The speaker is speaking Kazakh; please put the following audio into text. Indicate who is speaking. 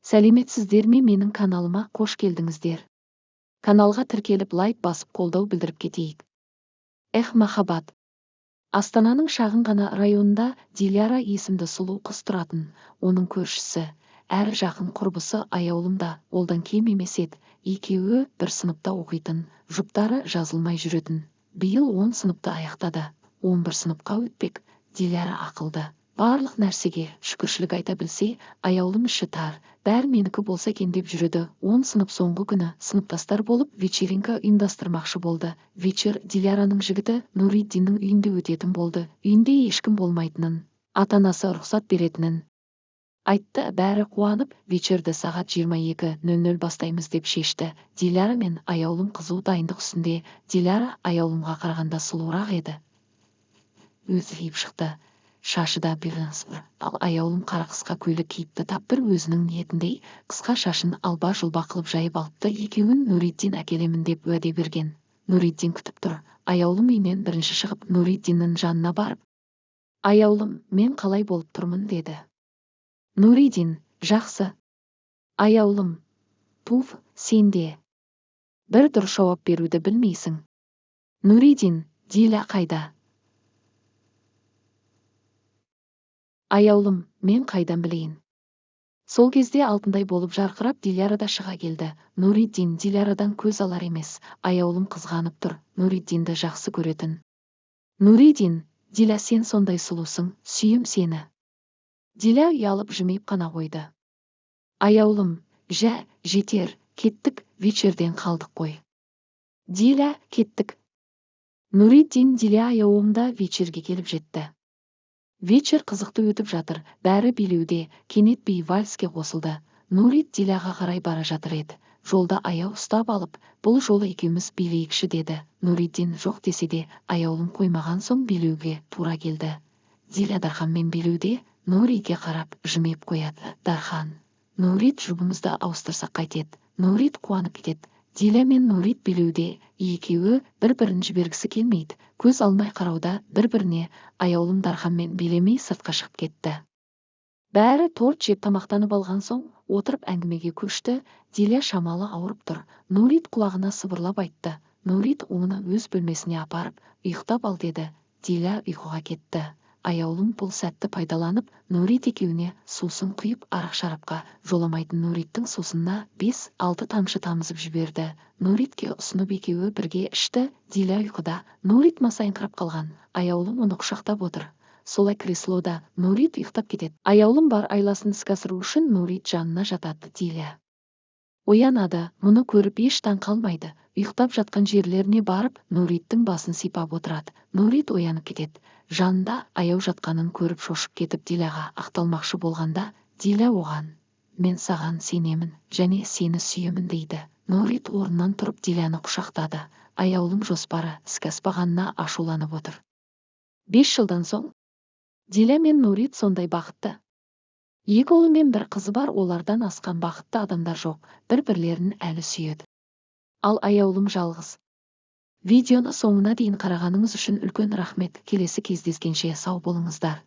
Speaker 1: Сәлеметсіздер ме? Менің каналыма қош келдіңіздер. Каналға тіркеліп лайк басып қолдау білдіріп кетейік. Махаббат. Астананың шағын ғана районында Диляра есімді сұлу қыз тұратын. Оның көршісі, әрі жақын құрбысы аяулымда, олдан кем емес еді. Екеуі бір сыныпта оқитын, жұптары жазылмай жүретін. Биыл 10 сыныпты аяқтады. 11 сыныпқа өтпек. Диляра ақылды. Барлық нәрсеге шүкіршілік айта білсе, аяулым іші тар, бәрі менікі болса екен деп жүреді. 10 сынып соңғы күні сыныптастар болып вечеринка ұйымдастырмақшы болды. Вечер Диляраның жігіті Нуриддиннің үйінде өтетін болды. Үйінде ешкім болмайтынын, ата-анасы рұқсат беретінін айтты. Бәрі қуанып, вечерді сағат 22:00 бастаймыз деп шешті. Диляра мен аяулым қызу дайындық үстінде. Диляра аяулымға қарағанда сұлуырақ еді. Өзі киіп шықты. Шашы да бирнасыр. Ал аяулым қара қысқа көйлек киіпті. Тап бір өзінің ниетіндей қысқа шашын алба-жұлба қылып жайып алыпты. Екеуін Нуриддин әкелемін деп уәде берген. Нуриддин күтіп тұр. Аяулым үймен бірінші шығып Нуриддиннің жанына барып: «Аяулым, мен қалай болып тұрмын?» деді. Нуриддин: «Жақсы». Аяулым: «Туф, сен де бір дұрыс жауап беруді білмейсің». Нуриддин: «Диля қайда?» Аяулым: «Мен қайдан білейін?» Сол кезде алтындай болып жарқырап Диляра да шыға келді. Нуриддин Дилярадан көз алар емес. Аяулым қызғанып тұр, Нуриддинді жақсы көретін. Нуриддин: «Диля, сен сондай сұлусың, сүйем сені». Диля ұялып жымиып қана қойды. Аяулым: «Жә, жетер, кеттік, вечерден қалдық қой». Диля: «Кеттік». Нуриддин Диля аяулымда вечерге келіп жетті. Вечер қызықты өтіп жатыр, бәрі билеуде. Кенет би вальске қосылды. Нурид Диляға қарай бара жатыр еді. Жолда аяу ұстап алып: «Бұл жолы екеуміз билейікші» деді. Нуриддин жоқ десе де, аяулым қоймаған соң билеуге тура келді. Диля Дарханмен билеуде. Нуридке қарап жымиып қояды. «Дархан, Нурид жұбымызды ауыстырсақ қайтеді?» Нурид қуанып кетеді. Диля мен Нурид билеуде. Екеуі бір-бірін жібергісі келмейді. Көз алмай қарауда бір-біріне. Аяулым Дарханмен билемей сыртқа шығып кетті. Бәрі торт жеп тамақтанып алған соң отырып әңгімеге көшті. Диля шамалы ауырып тұр. Нурид құлағына сыбырлап айтты. Нурид оны өз бөлмесіне апарып ұйықтап ал деді. Диля ұйқыға кетті. Аяулым бұл сәтті пайдаланып, Нурид екеуіне сусын құйып арақ-шарапқа жоламайтын Нуридтің сусынына 5-6 тамшы тамызып жіберді. Нуридке ұсынып екеуі бірге ішті. Диля ұйқыда. Нурид масайыңқырап қалған. Аяулым оны құшақтап отыр. Солай креслода Нурид ұйықтап кетеді. Аяулым бар айласын іске асыру үшін Нурид жанына жатады. Диля оянады. Мұны көріп еш таң қалмайды. Ұйықтап жатқан жерлеріне барып, Нуридтің басын сипап отырады. Нурид оянып кетеді. Жанында аяу жатқанын көріп шошып кетіп Диляға ақталмақшы болғанда, Диля оған: «Мен саған сенемін және сені сүйемін» дейді. Нурид орнынан тұрып Диляны құшақтады. Аяулым жоспары іске аспағанына ашуланып отыр. 5 жылдан соң Диля мен Нурид сондай бақытты. 2 ұлы мен 1 қызы бар. Олардан асқан бақытты адамдар жоқ. Бір-бірлерін әлі сүйеді. Ал аяулым жалғыз. Видеоны соңына дейін қарағаныңыз үшін үлкен рахмет. Келесі кездескенше сау болыңыздар.